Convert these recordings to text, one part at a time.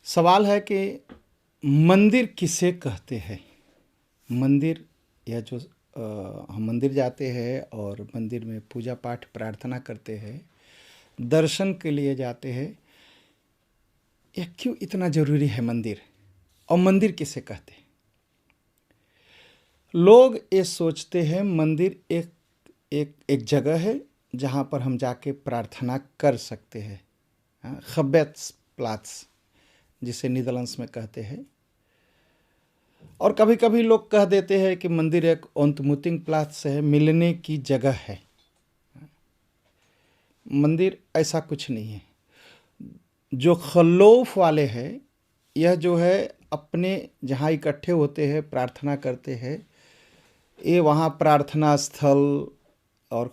सवाल है कि मंदिर किसे कहते हैं। मंदिर या जो हम मंदिर जाते हैं और मंदिर में पूजा पाठ प्रार्थना करते हैं, दर्शन के लिए जाते हैं, यह क्यों इतना ज़रूरी है मंदिर, और मंदिर किसे कहते हैं। लोग ये सोचते हैं मंदिर एक एक एक जगह है जहाँ पर हम जाके प्रार्थना कर सकते हैं, gebedplaats जिसे नीदरलैंड्स में कहते हैं। और कभी कभी लोग कह देते हैं कि मंदिर एक ontmoeting plaats है, मिलने की जगह है। मंदिर ऐसा कुछ नहीं है। जो खलौफ वाले हैं, यह जो है अपने जहाँ इकट्ठे होते हैं प्रार्थना करते हैं, ये वहाँ प्रार्थना स्थल और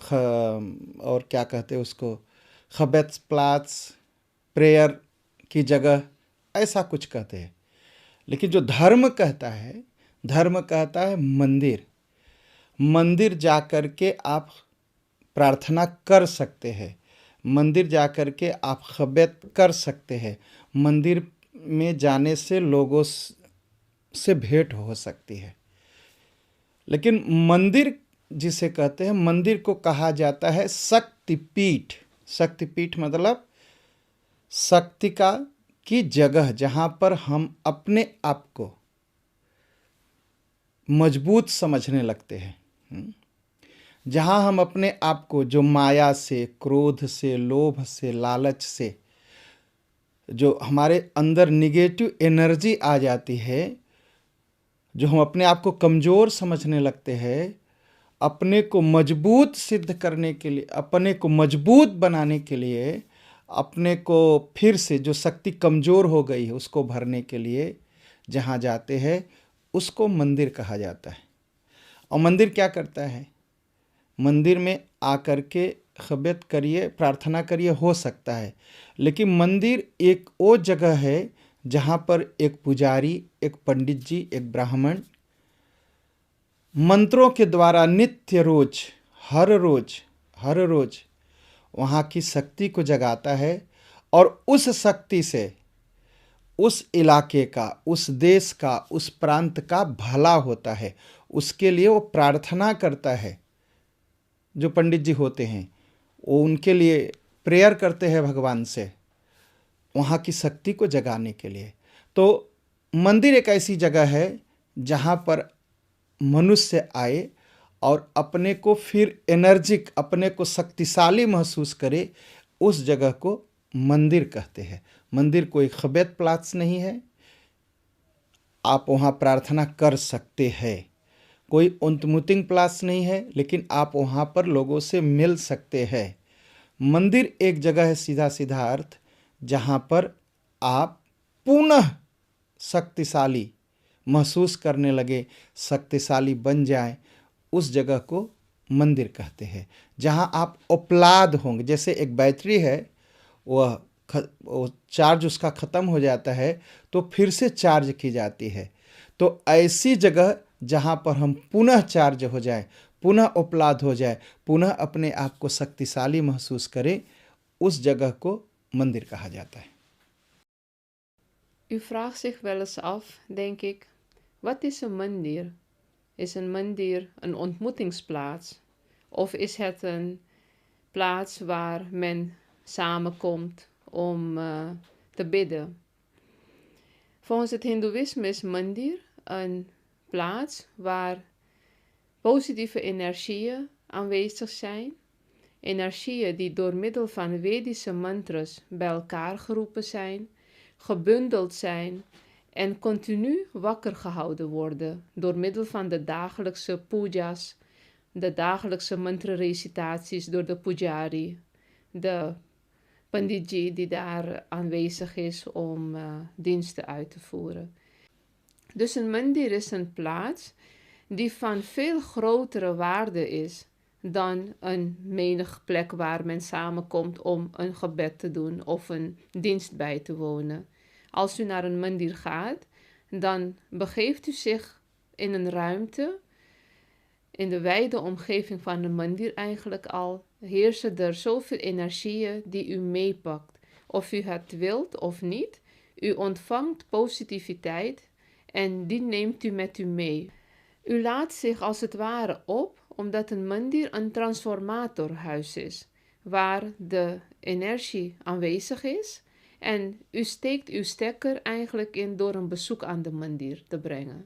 क्या कहते हैं उसको, gebedplaats, प्रेयर की जगह, ऐसा कुछ कहते हैं। लेकिन जो धर्म कहता है मंदिर। मंदिर जाकर के आप प्रार्थना कर सकते हैं, मंदिर जाकर के आप gebed कर सकते हैं। मंदिर में जाने से लोगों से भेंट हो सकती है। लेकिन मंदिर जिसे कहते हैं, मंदिर को कहा जाता है शक्तिपीठ। शक्तिपीठ मतलब शक्ति की जगह, जहाँ पर हम अपने आप को मजबूत समझने लगते हैं, जहाँ हम अपने आप को जो माया से, क्रोध से, लोभ से, लालच से जो हमारे अंदर निगेटिव एनर्जी आ जाती है, जो हम अपने आप को कमज़ोर समझने लगते हैं, अपने को मजबूत सिद्ध करने के लिए, अपने को मजबूत बनाने के लिए, अपने को फिर से जो शक्ति कमज़ोर हो गई है उसको भरने के लिए जहाँ जाते हैं, उसको मंदिर कहा जाता है। और मंदिर क्या करता है? मंदिर में आकर के gebed करिए, प्रार्थना करिए, हो सकता है। लेकिन मंदिर एक वो जगह है जहाँ पर एक पुजारी, एक पंडित जी, एक ब्राह्मण मंत्रों के द्वारा नित्य रोज, हर रोज वहाँ की शक्ति को जगाता है, और उस शक्ति से उस इलाके का, उस देश का, उस प्रांत का भला होता है। उसके लिए वो प्रार्थना करता है। जो पंडित जी होते हैं वो उनके लिए प्रेयर करते हैं भगवान से, वहाँ की शक्ति को जगाने के लिए। तो मंदिर एक ऐसी जगह है जहाँ पर मनुष्य आए और अपने को फिर एनर्जिक, अपने को शक्तिशाली महसूस करे, उस जगह को मंदिर कहते हैं। मंदिर कोई gebedplaats नहीं है। आप वहाँ प्रार्थना कर सकते हैं। कोई ontmoeting plaats नहीं है, लेकिन आप वहाँ पर लोगों से मिल सकते हैं। मंदिर एक जगह है, सीधा सीधा अर्थ, जहाँ पर आप पुनः शक्तिशाली महसूस करने लगे, शक्तिशाली बन जाए, उस जगह को मंदिर कहते हैं। जहाँ आप उपलाद होंगे, जैसे एक बैटरी है, वह चार्ज उसका ख़त्म हो जाता है तो फिर से चार्ज की जाती है। तो ऐसी जगह जहाँ पर हम पुनः चार्ज हो जाए, पुनः उपलाद हो जाए, पुनः अपने आप को शक्तिशाली महसूस करें, उस जगह को मंदिर कहा जाता है। U vraagt zich wel eens af, denk ik, wat is een mandir? Is een mandir een ontmoetingsplaats? Of is het een plaats waar men samenkomt om te bidden? Volgens het Hindoeïsme is mandir een plaats waar positieve energieën aanwezig zijn. Energieën die door middel van Vedische mantras bij elkaar geroepen zijn, gebundeld zijn en continu wakker gehouden worden door middel van de dagelijkse pujas, de dagelijkse mantra-recitaties door de pujari, de panditji die daar aanwezig is om diensten uit te voeren. Dus een mandir is een plaats die van veel grotere waarde is dan een menig plek waar men samenkomt om een gebed te doen of een dienst bij te wonen. Als u naar een mandir gaat, dan begeeft u zich in een ruimte, in de wijde omgeving van de mandir eigenlijk al, heersen er zoveel energieën die u meepakt. Of u het wilt of niet, U ontvangt positiviteit en die neemt u met u mee. U laat zich als het ware op omdat een mandir een transformatorhuis is, waar de energie aanwezig is en u steekt uw stekker eigenlijk in door een bezoek aan de mandir te brengen.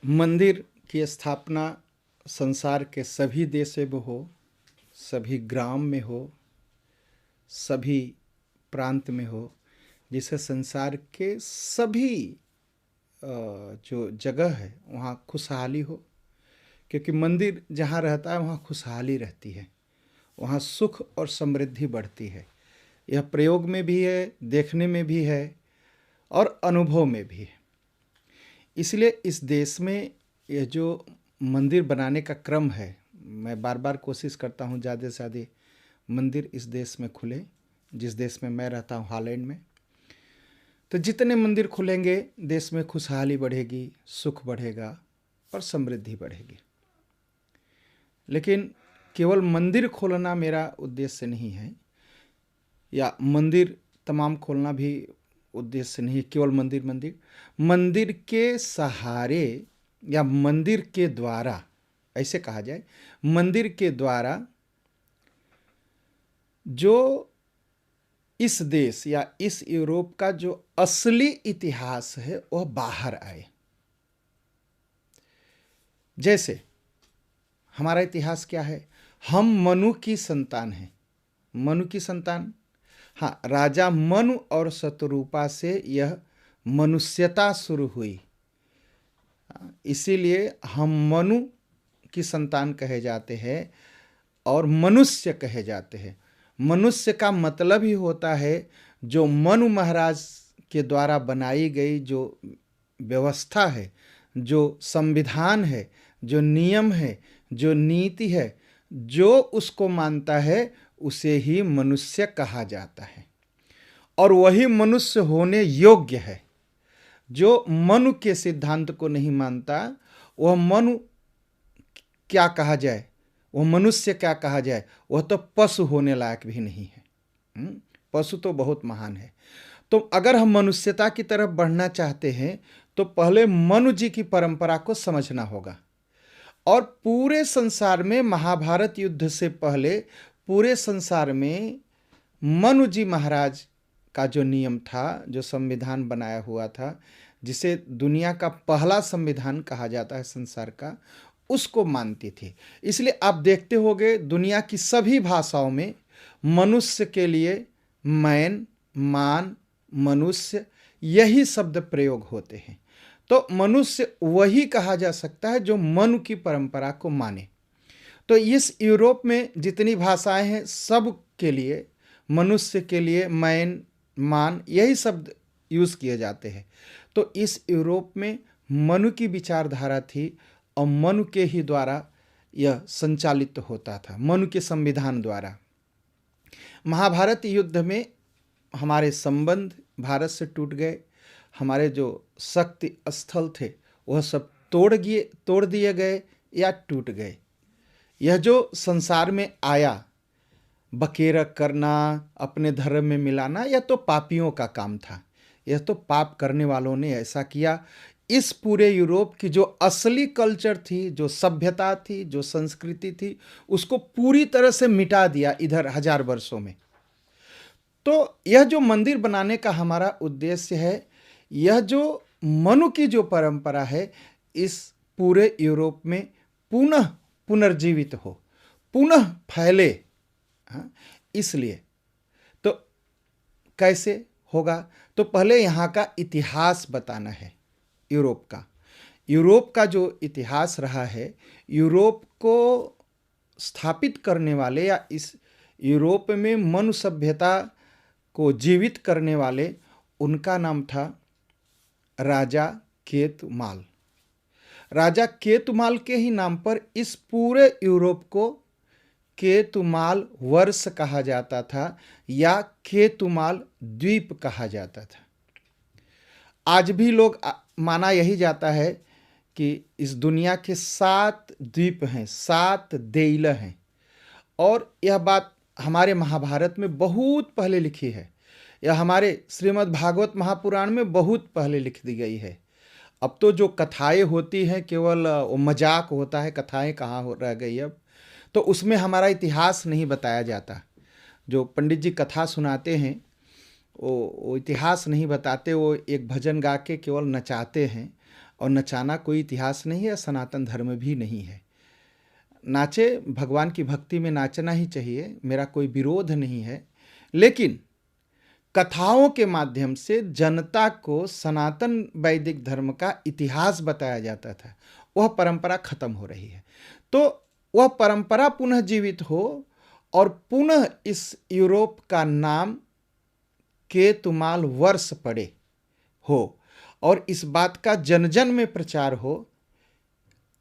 मंदिर की स्थापना संसार के सभी देशों में हो, सभी ग्राम में हो, सभी प्रांत में हो, जिससे संसार के सभी जो जगह है वहाँ खुशहाली हो, क्योंकि मंदिर जहाँ रहता है वहाँ खुशहाली रहती है, वहाँ सुख और समृद्धि बढ़ती है। यह प्रयोग में भी है, देखने में भी है और अनुभव में भी है। इसलिए इस देश में यह जो मंदिर बनाने का क्रम है, मैं बार बार कोशिश करता हूँ ज़्यादा से ज़्यादा मंदिर इस देश में खुले, जिस देश में मैं रहता हूँ हॉलैंड में। तो जितने मंदिर खुलेंगे देश में खुशहाली बढ़ेगी, सुख बढ़ेगा और समृद्धि बढ़ेगी। लेकिन केवल मंदिर खोलना मेरा उद्देश्य नहीं है, या मंदिर तमाम खोलना भी उद्देश्य नहीं, केवल मंदिर के सहारे या मंदिर के द्वारा, ऐसे कहा जाए, मंदिर के द्वारा जो इस देश या इस यूरोप का जो असली इतिहास है वह बाहर आए। जैसे हमारा इतिहास क्या है, हम मनु की संतान हैं। मनु की संतान, हाँ, राजा मनु और शतरूपा से यह मनुष्यता शुरू हुई, इसीलिए हम मनु की संतान कहे जाते हैं और मनुष्य कहे जाते हैं। मनुष्य का मतलब ही होता है जो मनु महाराज के द्वारा बनाई गई जो व्यवस्था है, जो संविधान है, जो नियम है, जो नीति है, जो उसको मानता है उसे ही मनुष्य कहा जाता है। और वही मनुष्य होने योग्य है। जो मनु के सिद्धांत को नहीं मानता वह मनु क्या कहा जाए, वह मनुष्य क्या कहा जाए, वह तो पशु होने लायक भी नहीं है। पशु तो बहुत महान है। तो अगर हम मनुष्यता की तरफ बढ़ना चाहते हैं तो पहले मनु जी की परंपरा को समझना होगा। और पूरे संसार में महाभारत युद्ध से पहले पूरे संसार में मनु जी महाराज का जो नियम था, जो संविधान बनाया हुआ था, जिसे दुनिया का पहला संविधान कहा जाता है संसार का, उसको मानती थी। इसलिए आप देखते होंगे दुनिया की सभी भाषाओं में मनुष्य के लिए मैन, मान, मनुष्य यही शब्द प्रयोग होते हैं। तो मनुष्य वही कहा जा सकता है जो मनु की परंपरा को माने। तो इस यूरोप में जितनी भाषाएं हैं सब के लिए, मनुष्य के लिए मैन, मान यही शब्द यूज किए जाते हैं। तो इस यूरोप में मनु की विचारधारा थी और मनु के ही द्वारा यह संचालित होता था, मनु के संविधान द्वारा। महाभारत युद्ध में हमारे संबंध भारत से टूट गए, हमारे जो शक्ति स्थल थे वह सब तोड़ दिए गए या टूट गए। यह जो संसार में आया, बकेरा करना, अपने धर्म में मिलाना, यह तो पापियों का काम था। यह तो पाप करने वालों ने ऐसा किया। इस पूरे यूरोप की जो असली कल्चर थी, जो सभ्यता थी, जो संस्कृति थी, उसको पूरी तरह से मिटा दिया इधर 1000 वर्षों में। तो यह जो मंदिर बनाने का हमारा उद्देश्य है, यह जो मनु की जो परंपरा है इस पूरे यूरोप में पुनः पुनर्जीवित हो, पुनः फैले। हाँ, इसलिए तो कैसे होगा, तो पहले यहाँ का इतिहास बताना है। यूरोप का जो इतिहास रहा है, यूरोप को स्थापित करने वाले या इस यूरोप में मनु सभ्यता को जीवित करने वाले, उनका नाम था राजा केतुमाल। राजा केतुमाल के ही नाम पर इस पूरे यूरोप को केतुमाल वर्ष कहा जाता था या केतुमाल द्वीप कहा जाता था। आज भी लोग माना यही जाता है कि इस दुनिया के 7 द्वीप हैं, 7 देइल हैं। और यह बात हमारे महाभारत में बहुत पहले लिखी है यह हमारे श्रीमद् भागवत महापुराण में बहुत पहले लिख दी गई है। अब तो जो कथाएं होती हैं केवल वो मजाक होता है, कथाएं कहाँ हो रह गई अब। तो उसमें हमारा इतिहास नहीं बताया जाता। जो पंडित जी कथा सुनाते हैं वो इतिहास नहीं बताते, वो एक भजन गा के केवल नचाते हैं, और नचाना कोई इतिहास नहीं है, सनातन धर्म भी नहीं है। नाचे, भगवान की भक्ति में नाचना ही चाहिए, मेरा कोई विरोध नहीं है, लेकिन कथाओं के माध्यम से जनता को सनातन वैदिक धर्म का इतिहास बताया जाता था, वह परंपरा खत्म हो रही है। तो वह परंपरा पुनः जीवित हो और पुनः इस यूरोप का नाम केतुमाल वर्ष पड़े हो और इस बात का जन जन में प्रचार हो,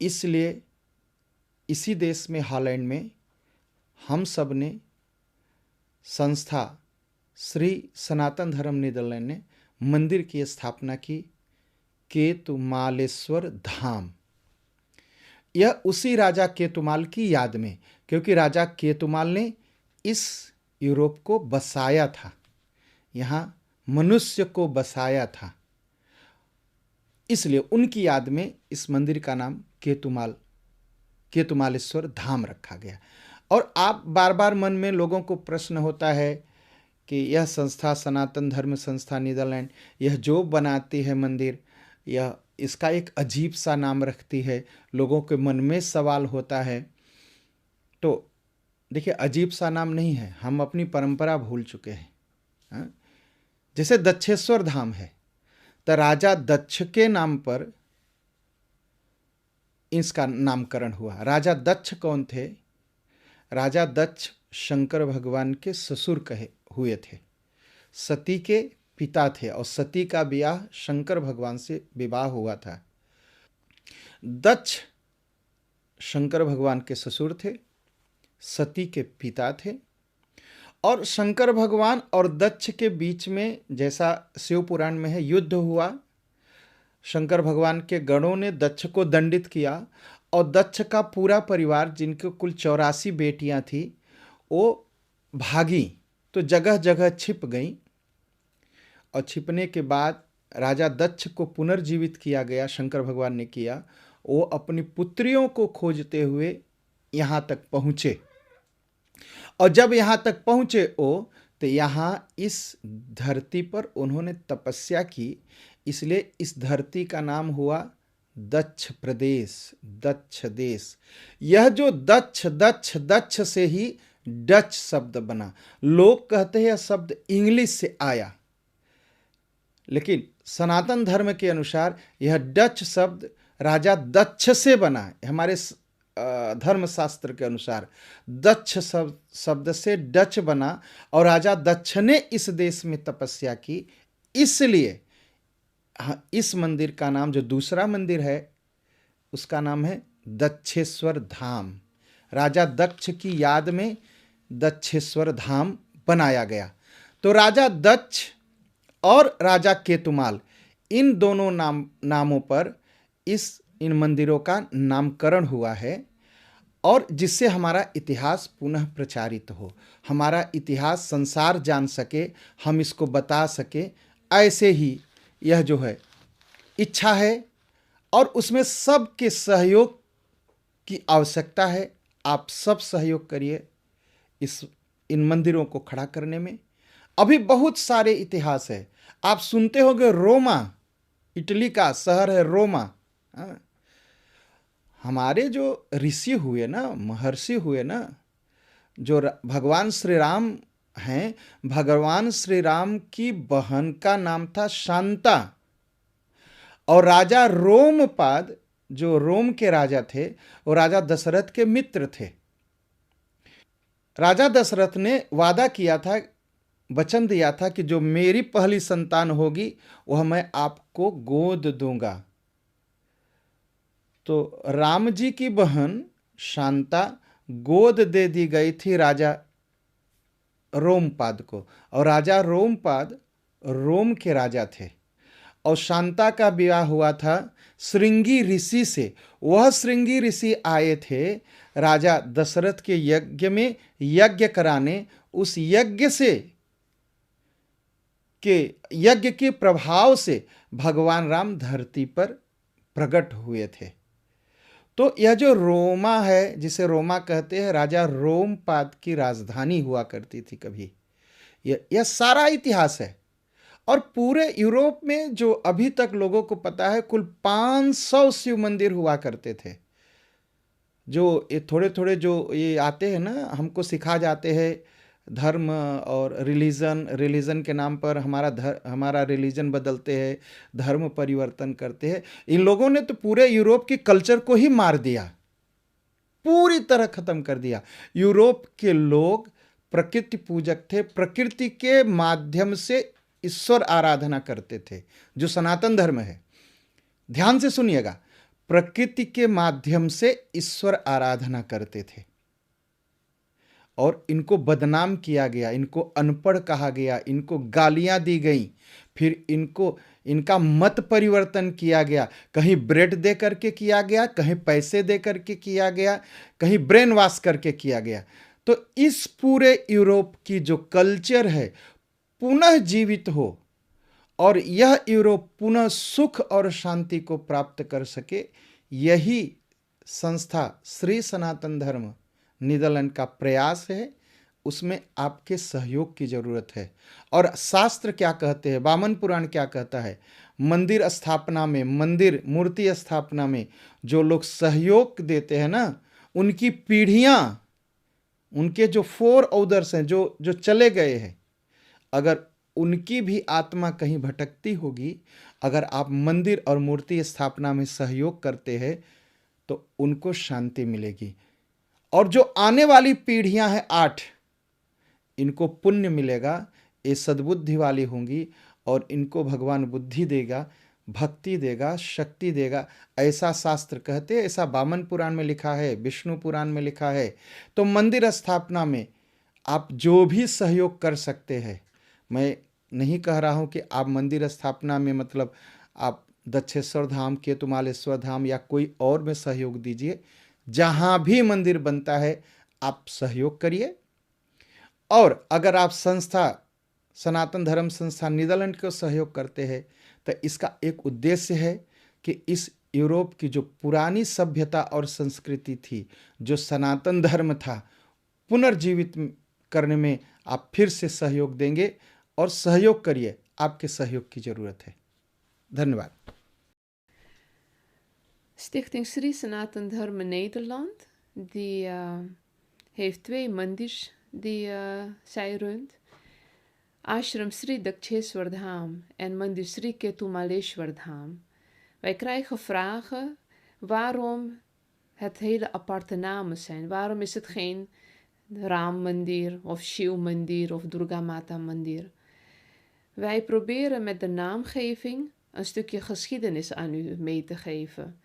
इसलिए इसी देश में, हॉलैंड में, हम सब ने संस्था श्री सनातन धर्म नीदरलैंड ने मंदिर की स्थापना की, केतुमालेश्वर धाम। यह उसी राजा केतुमाल की याद में, क्योंकि राजा केतुमाल ने इस यूरोप को बसाया था, यहाँ मनुष्य को बसाया था, इसलिए उनकी याद में इस मंदिर का नाम केतुमालेश्वर धाम रखा गया। और आप बार बार मन में लोगों को प्रश्न होता है कि यह संस्था सनातन धर्म संस्था नीदरलैंड, यह जो बनाती है मंदिर, यह इसका एक अजीब सा नाम रखती है, लोगों के मन में सवाल होता है। तो देखिए, अजीब सा नाम नहीं है, हम अपनी परंपरा भूल चुके हैं। हाँ? जैसे दक्षेश्वर धाम है, तो राजा दक्ष के नाम पर इसका नामकरण हुआ। राजा दक्ष कौन थे? राजा दक्ष शंकर भगवान के ससुर कहे हुए थे, सती के पिता थे, और सती का विवाह शंकर भगवान से विवाह हुआ था। दक्ष शंकर भगवान के ससुर थे, सती के पिता थे, और शंकर भगवान और दक्ष के बीच में, जैसा शिव पुराण में है, युद्ध हुआ। शंकर भगवान के गणों ने दक्ष को दंडित किया, और दक्ष का पूरा परिवार, जिनके कुल 84 बेटियां थी, वो भागी, तो जगह जगह छिप गई। और छिपने के बाद राजा दक्ष को पुनर्जीवित किया गया, शंकर भगवान ने किया। वो अपनी पुत्रियों को खोजते हुए यहाँ तक पहुँचे, और जब यहाँ तक पहुँचे वो, तो यहाँ इस धरती पर उन्होंने तपस्या की, इसलिए इस धरती का नाम हुआ दक्ष प्रदेश, दक्ष देश। यह जो दक्ष दक्ष दक्ष से ही डच शब्द बना। लोग कहते हैं यह शब्द इंग्लिश से आया, लेकिन सनातन धर्म के अनुसार यह डच शब्द राजा दक्ष से बना है। हमारे धर्मशास्त्र के अनुसार दक्ष शब्द से डच बना, और राजा दक्ष ने इस देश में तपस्या की, इसलिए इस मंदिर का नाम, जो दूसरा मंदिर है, उसका नाम है दक्षेश्वर धाम। राजा दक्ष की याद में दक्षेश्वर धाम बनाया गया। तो राजा दक्ष और राजा केतुमाल, इन दोनों नामों पर इन मंदिरों का नामकरण हुआ है, और जिससे हमारा इतिहास पुनः प्रचारित हो, हमारा इतिहास संसार जान सके, हम इसको बता सके। ऐसे ही यह जो है इच्छा है, और उसमें सबके सहयोग की आवश्यकता है। आप सब सहयोग करिए इन मंदिरों को खड़ा करने में। अभी बहुत सारे इतिहास है, आप सुनते होंगे रोमा, इटली का शहर है रोमा। हमारे जो ऋषि हुए ना, महर्षि हुए ना, जो भगवान श्री राम हैं, भगवान श्री राम की बहन का नाम था शांता, और राजा रोमपाद, जो रोम के राजा थे, वो राजा दशरथ के मित्र थे। राजा दशरथ ने वादा किया था, वचन दिया था कि जो मेरी पहली संतान होगी वह मैं आपको गोद दूंगा। तो राम जी की बहन शांता गोद दे दी गई थी राजा रोमपाद को, और राजा रोमपाद रोम के राजा थे, और शांता का विवाह हुआ था श्रृंगी ऋषि से। वह श्रृंगी ऋषि आए थे राजा दशरथ के यज्ञ में यज्ञ कराने। उस यज्ञ से के यज्ञ के प्रभाव से भगवान राम धरती पर प्रकट हुए थे। तो यह जो रोमा है, जिसे रोमा कहते हैं, राजा रोमपाद की राजधानी हुआ करती थी कभी। यह सारा इतिहास है। और पूरे यूरोप में जो अभी तक लोगों को पता है, कुल 500 शिव मंदिर हुआ करते थे। जो ये थोड़े थोड़े जो ये आते हैं ना, हमको सिखा जाते हैं धर्म और रिलीजन के नाम पर हमारा रिलीजन बदलते हैं, धर्म परिवर्तन करते हैं। इन लोगों ने तो पूरे यूरोप की कल्चर को ही मार दिया, पूरी तरह खत्म कर दिया। यूरोप के लोग प्रकृति पूजक थे, प्रकृति के माध्यम से ईश्वर आराधना करते थे, जो सनातन धर्म है। ध्यान से सुनिएगा, प्रकृति के माध्यम से ईश्वर आराधना करते थे और इनको बदनाम किया गया, इनको अनपढ़ कहा गया, इनको गालियां दी गई, फिर इनका मत परिवर्तन किया गया। कहीं ब्रेड दे करके किया गया, कहीं पैसे दे करके किया गया, कहीं ब्रेन वॉश करके किया गया। तो इस पूरे यूरोप की जो कल्चर है पुनः जीवित हो और यह यूरोप पुनः सुख और शांति को प्राप्त कर सके, यही संस्था श्री सनातन धर्म नीदरलैंड का प्रयास है। उसमें आपके सहयोग की जरूरत है। और शास्त्र क्या कहते हैं, वामन पुराण क्या कहता है, मंदिर स्थापना में, मंदिर मूर्ति स्थापना में जो लोग सहयोग देते हैं ना, उनकी पीढ़ियां, उनके जो 4 ऑर्डर्स हैं, जो चले गए हैं, अगर उनकी भी आत्मा कहीं भटकती होगी, अगर आप मंदिर और मूर्ति स्थापना में सहयोग करते हैं तो उनको शांति मिलेगी। और जो आने वाली पीढ़ियां हैं 8, इनको पुण्य मिलेगा, ये सद्बुद्धि वाली होंगी और इनको भगवान बुद्धि देगा, भक्ति देगा, शक्ति देगा, ऐसा शास्त्र कहते हैं। ऐसा वामन पुराण में लिखा है, विष्णु पुराण में लिखा है। तो मंदिर स्थापना में आप जो भी सहयोग कर सकते हैं, मैं नहीं कह रहा हूं कि आप मंदिर स्थापना में मतलब आप दक्षेश्वर धाम, केतुमालेश्वर धाम या कोई और में सहयोग दीजिए। जहां भी मंदिर बनता है आप सहयोग करिए। और अगर आप संस्था सनातन धर्म संस्था नीदरलैंड को सहयोग करते हैं तो इसका एक उद्देश्य है कि इस यूरोप की जो पुरानी सभ्यता और संस्कृति थी, जो सनातन धर्म था, पुनर्जीवित करने में आप फिर से सहयोग देंगे। और सहयोग करिए, आपके सहयोग की जरूरत है। धन्यवाद। Stichting Sri Sanatan Dharma Nederland, die heeft 2 mandirs die zij runt. Ashram Sri Daksheshwar Dham en Mandir Sri Ketumaleshwar Dham. Wij krijgen vragen waarom het hele aparte namen zijn. Waarom is het geen Ram Mandir of Shiv Mandir of Durga Mata Mandir? Wij proberen met de naamgeving een stukje geschiedenis aan u mee te geven.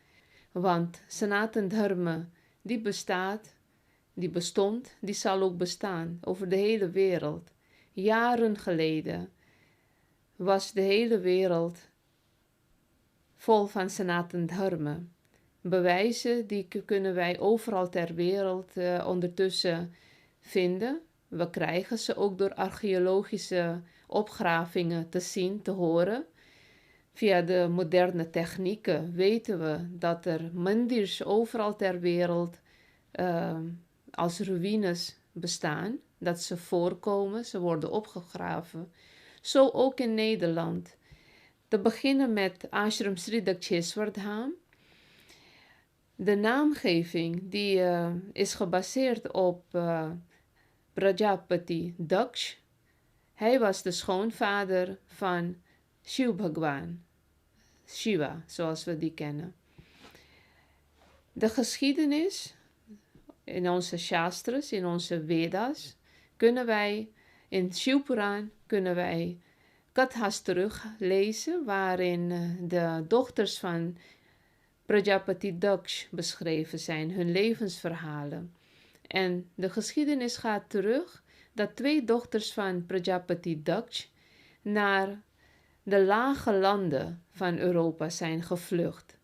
Want Sanatan Dharma, die bestaat, die bestond, die zal ook bestaan over de hele wereld. Jaren geleden was de hele wereld vol van Sanatan Dharma. Bewijzen die kunnen wij overal ter wereld ondertussen vinden. We krijgen ze ook door archeologische opgravingen te zien, te horen. Via de moderne technieken weten we dat er mandirs overal ter wereld als ruïnes bestaan. Dat ze voorkomen, ze worden opgegraven. Zo ook in Nederland. Te beginnen met Ashram Sri Daksheshwar Dham. De naamgeving die is gebaseerd op Prajapati Daksh. Hij was de schoonvader van Shiv Bhagwan, Shiva, zoals we die kennen. De geschiedenis in onze shastras, in onze Veda's, kunnen wij in Shiv Puran kunnen wij kathas teruglezen waarin de dochters van Prajapati Daksh beschreven zijn, hun levensverhalen. En de geschiedenis gaat terug dat 2 dochters van Prajapati Daksh naar de lage landen van Europa zijn gevlucht.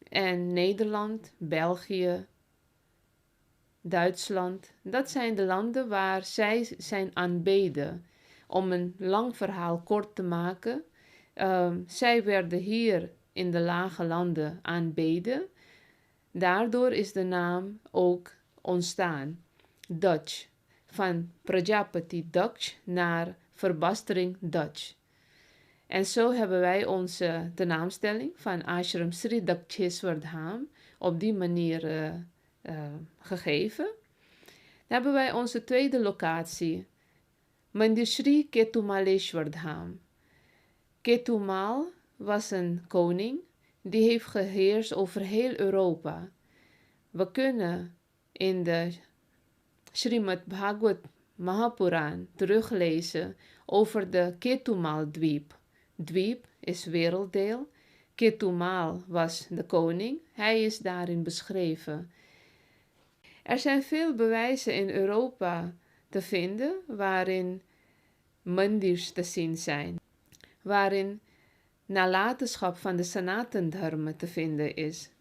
En Nederland, België, Duitsland, dat zijn de landen waar zij zijn aanbeden. om een lang verhaal kort te maken, zij werden hier in de lage landen aanbeden. Daardoor is de naam ook ontstaan. Dutch. Van Prajapati Dutch naar verbastering Dutch. En zo hebben wij de naamstelling van Ashram Sri Daksheswar Dham op die manier gegeven. Dan hebben wij onze tweede locatie, Mandir Sri Ketumaleshwar Dham. Ketumal was een koning die heeft geheerst over heel Europa. We kunnen in de Srimad Bhagavad Mahapuran teruglezen over de Ketumal-dweep. Dweep is werelddeel. Ketumal was de koning. Hij is daarin beschreven. Er zijn veel bewijzen in Europa te vinden waarin mandirs te zien zijn. Waarin nalatenschap van de Sanatan Dharma te vinden is.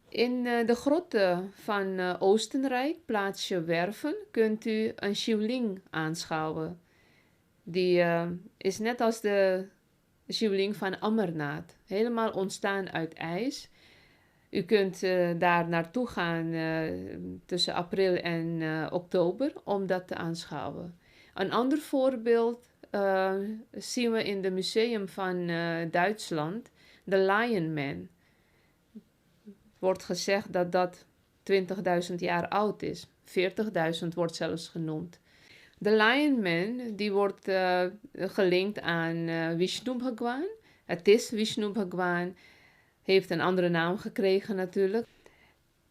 In de grotten van Oostenrijk, plaatsje Werven, kunt u een Shivling aanschouwen. Die is net als de Shivling van Amarnath, helemaal ontstaan uit ijs. U kunt daar naartoe gaan tussen april en oktober om dat te aanschouwen. Een ander voorbeeld zien we in het museum van Duitsland, de Lion Man. Wordt gezegd dat dat 20.000 jaar oud is. 40.000 wordt zelfs genoemd. De Lion Man die wordt gelinkt aan Vishnu Bhagwan. Het is Vishnu Bhagwan. Heeft een andere naam gekregen natuurlijk.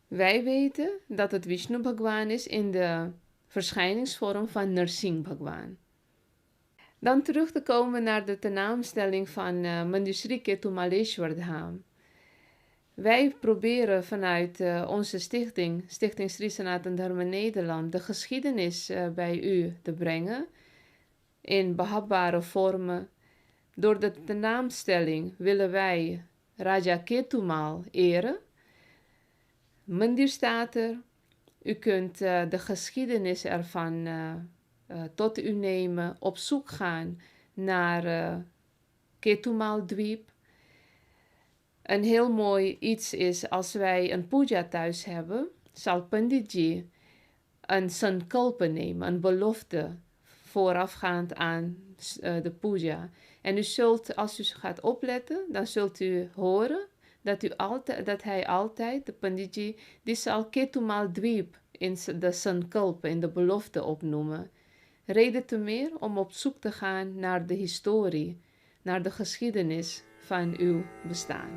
Wij weten dat het Vishnu Bhagwan is in de verschijningsvorm van Narsingh Bhagwan. Dan terug te komen naar de tenaamstelling van Mandir Sri Ketumaleshwar Dham. Wij proberen vanuit onze stichting Sri Sanatan Dharma Nederland, de geschiedenis bij u te brengen in behapbare vormen. Door de tenaamstelling willen wij Raja Ketumal eren. Mandir staat er. U kunt de geschiedenis ervan tot u nemen, op zoek gaan naar Ketumal Dweep. Een heel mooi iets is als wij een puja thuis hebben, zal Panditji een sankalpa nemen, een belofte voorafgaand aan de puja. En u zult, als u gaat opletten, dan zult u horen dat hij altijd, de Panditji, die zal Ketumal Dweep in de sankalpa, in de belofte opnoemen. Reden te meer om op zoek te gaan naar de historie, naar de geschiedenis van uw bestaan.